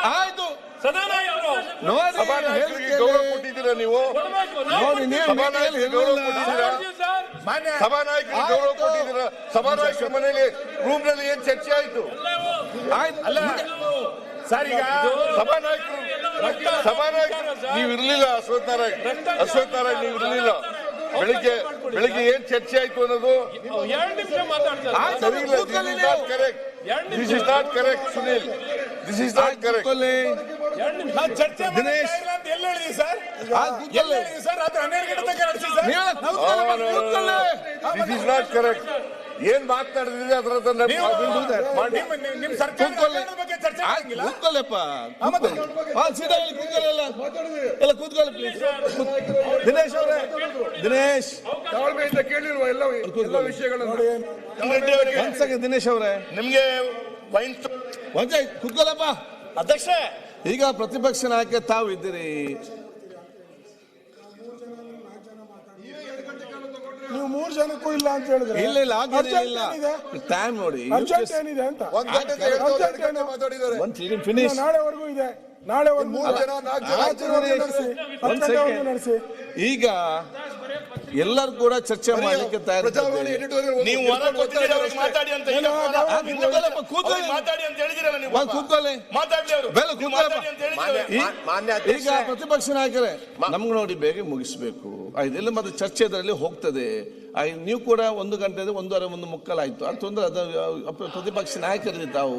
ಆಯ್ತು ಸಭಾನಾಯಕರಿಗೆ ಗೌರವ ಕೊಟ್ಟಿದ್ದೀರಾ ನೀವು? ಸಭಾನಾಯಕರಿಗೆ ಗೌರವ ಕೊಟ್ಟಿದ್ದೀರಾ? ಸಭಾನಾಯಕರಿಗೆ ಗೌರವ ಕೊಟ್ಟಿದ್ದೀರಾ? ಸಭಾನಾಯಕರ ಮನೆಯಲ್ಲಿ ರೂಮ್ ನಲ್ಲಿ ಏನ್ ಚರ್ಚೆ ಆಯ್ತು? ಸರ್, ಈಗ ಸಭಾನಾಯಕರು ನೀವು ಇರ್ಲಿಲ್ಲ. ಅಶ್ವಥ್ ನಾರಾಯಣ್ ನೀವು ಇರ್ಲಿಲ್ಲ. ಬೆಳಿಗ್ಗೆ ಏನ್ ಚರ್ಚೆ ಆಯ್ತು ಅನ್ನೋದು ಸರಿ ಇಲ್ಲ. This is not correct Sunil. This is not correct. ಚರ್ಚೆ ದಿನೇಶ್ ಎಲ್ಲಿ ಹೇಳಿದ್ವಿ ಸರ್? ಸರ್ ಅದು 12 ಗಂಟೆ ತನಕ ನಡೆಸಿ sir. This is not correct. ಏನ್ ಮಾತನಾಡಿದ್ರೆ ಅದರ ನಿಮ್ ಸರ್ಕಾರದ ಬಗ್ಗೆ ಚರ್ಚೆ ಆಗಿಲ್ಲ. ದಿನೇಶ್ ಅವರೇ, ದಿನೇಶ್ ತಾಳ್ಮೆಯಿಂದ ಕೇಳಿರುವ ಎಲ್ಲ ವಿಷಯಗಳನ್ನು ದಿನೇಶ್ ಅವರೇ ನಿಮ್ಗೆ ಕೂತ್ಕೊಳ್ಳಪ್ಪ. ಅಧ್ಯಕ್ಷ, ಈಗ ಪ್ರತಿಪಕ್ಷ ನಾಯಕ ತಾವು ಇದ್ದೀರಿ. ನೀವು 3 ಜನಕ್ಕೂ ಇಲ್ಲ ಅಂತ ಹೇಳಿದ್ರೆ ಇಲ್ಲ ಟೈಮ್ ನೋಡಿ ಅರ್ಜೆಂಟ್ ಏನಿದೆ ಅಂತ. ನಾಳೆವರೆಗೂ ಇದೆ. ನಾಳೆ ಒಂದು 3 ಜನ 4 ಜನ ನಡೆಸಿ. ಈಗ ಎಲ್ಲರೂ ಕೂಡ ಚರ್ಚೆ ಮಾಡಲಿಕ್ಕೆ ತಯಾರಿದ್ದಾರೆ. ನೀವು ಮಾತಾಡಿ ಅಂತ ಈಗ ಪ್ರತಿಪಕ್ಷ ನಾಯಕರೇ ನಮ್ಗೆ ನೋಡಿ ಬೇಗ ಮುಗಿಸ್ಬೇಕು. ಇದೆಲ್ಲ ಮತ್ತೆ ಚರ್ಚೆ ಇದರಲ್ಲಿ ಹೋಗ್ತದೆ. ನೀವು ಕೂಡ 1 ಗಂಟೆ 1:30 ಆಯ್ತು ಅದು ತೊಂದರೆ. ಅದು ಪ್ರತಿಪಕ್ಷ ನಾಯಕರಲ್ಲಿ ತಾವು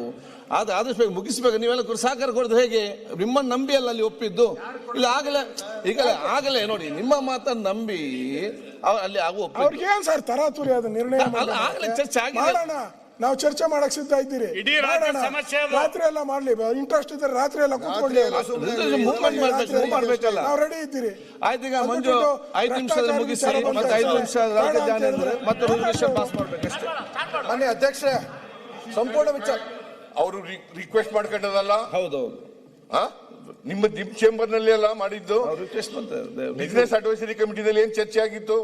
ಆದಷ್ಟು ಬೇಗ ಮುಗಿಸ್ಬೇಕು. ನೀವೆಲ್ಲ ಸಹಕಾರ ಕೊಡೋದು ಹೇಗೆ? ನಿಮ್ಮನ್ನು ನಂಬಿ ಅಲ್ಲ ಅಲ್ಲಿ ಒಪ್ಪಿದ್ದು. ಇಲ್ಲ ಆಗಲೇ ನೋಡಿ ನಿಮ್ಮ ಮಾತನ್ನು ನಂಬಿ ಅಲ್ಲಿ ಅವ್ರಿಗೇನ್ ಸರ್ ತರಾತುರಿ ಅದು ನಿರ್ಣಯ ಚರ್ಚೆ ಆಗಿದೆ. ನಾವು ಚರ್ಚೆ ಮಾಡಕ್ ಸಿದ್ಧ ಇದ್ದೀರಿ. ರಾತ್ರಿ ಎಲ್ಲ ಮಾಡ್ಲಿ, ಇಂಟ್ರೆಸ್ಟ್ ಇದ್ರೆ ರಾತ್ರಿ ಎಲ್ಲ ಕೂತ್ಕೊಳ್ಳಿ. ನಾವು ರೆಡಿ ಇದ್ದೀರಿ. ಆಯ್ತು, ಈಗ ಮಂಜು 5 ನಿಮಿಷದಲ್ಲಿ ಮುಗಿಸಿ ಮತ್ತೆ 5 ನಿಮಿಷ ಮತ್ತೆ ಪಾಸ್ ಮಾಡ್ಬೇಕಷ್ಟೇ. ಮಾನ್ಯ ಅಧ್ಯಕ್ಷ, ಸಂಪೂರ್ಣ ವಿಚಾರ ಅವರು ರಿಕ್ವೆಸ್ಟ್ ಮಾಡ್ಕೊಂಡದಲ್ಲ. ಹೌದೌದು, ನಿಮ್ಮ ಚೇಂಬರ್ ನಲ್ಲಿ ಎಲ್ಲ ಮಾಡಿದ್ದು. ಬಿಸಿನೆಸ್ ಅಡ್ವೈಸರಿ ಕಮಿಟಿನಲ್ಲಿ ಏನ್ ಚರ್ಚೆ ಆಗಿತ್ತು?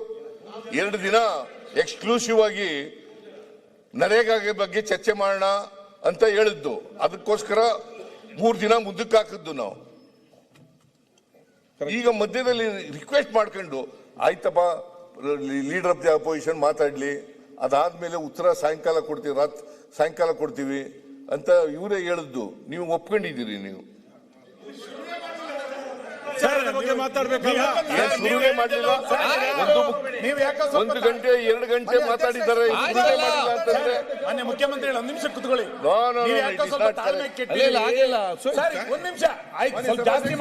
2 ದಿನ ಎಕ್ಸ್ಕ್ಲೂಸಿವ್ ಆಗಿ ನರೇಗಾ ಬಗ್ಗೆ ಚರ್ಚೆ ಮಾಡೋಣ ಅಂತ ಹೇಳಿದ್ದು. ಅದಕ್ಕೋಸ್ಕರ 3 ದಿನ ಮುಂದಕ್ಕೆ ಹಾಕಿದ್ದು ನಾವು. ಈಗ ಮಧ್ಯದಲ್ಲಿ ರಿಕ್ವೆಸ್ಟ್ ಮಾಡ್ಕೊಂಡು ಆಯ್ತಪ್ಪ ಲೀಡರ್ ಆಫ್ ದಿ ಅಪೋಸಿಷನ್ ಮಾತಾಡ್ಲಿ, ಅದಾದ್ಮೇಲೆ ಉತ್ತರ ಸಾಯಂಕಾಲ ಕೊಡ್ತೀವಿ ಅಂತ ಇವರೇ ಹೇಳಿದ್ದು. ನೀವು ಒಪ್ಕೊಂಡಿದ್ದೀರಿ. ನೀವು ಶುರುವೇ ಮಾಡಲಿಲ್ಲ. 1 ಗಂಟೆ 2 ಗಂಟೆ ಮಾತಾಡಿದ್ದಾರೆ. ಮಾನ್ಯ ಮುಖ್ಯಮಂತ್ರಿ 1 ನಿಮಿಷ ಕುತ್ಕೊಳ್ಳಿ. ನೋ, ಒಂದು ನಿಮಿಷ. ಆಯ್ತು, ಸ್ವಲ್ಪ ಜಾಸ್ತಿ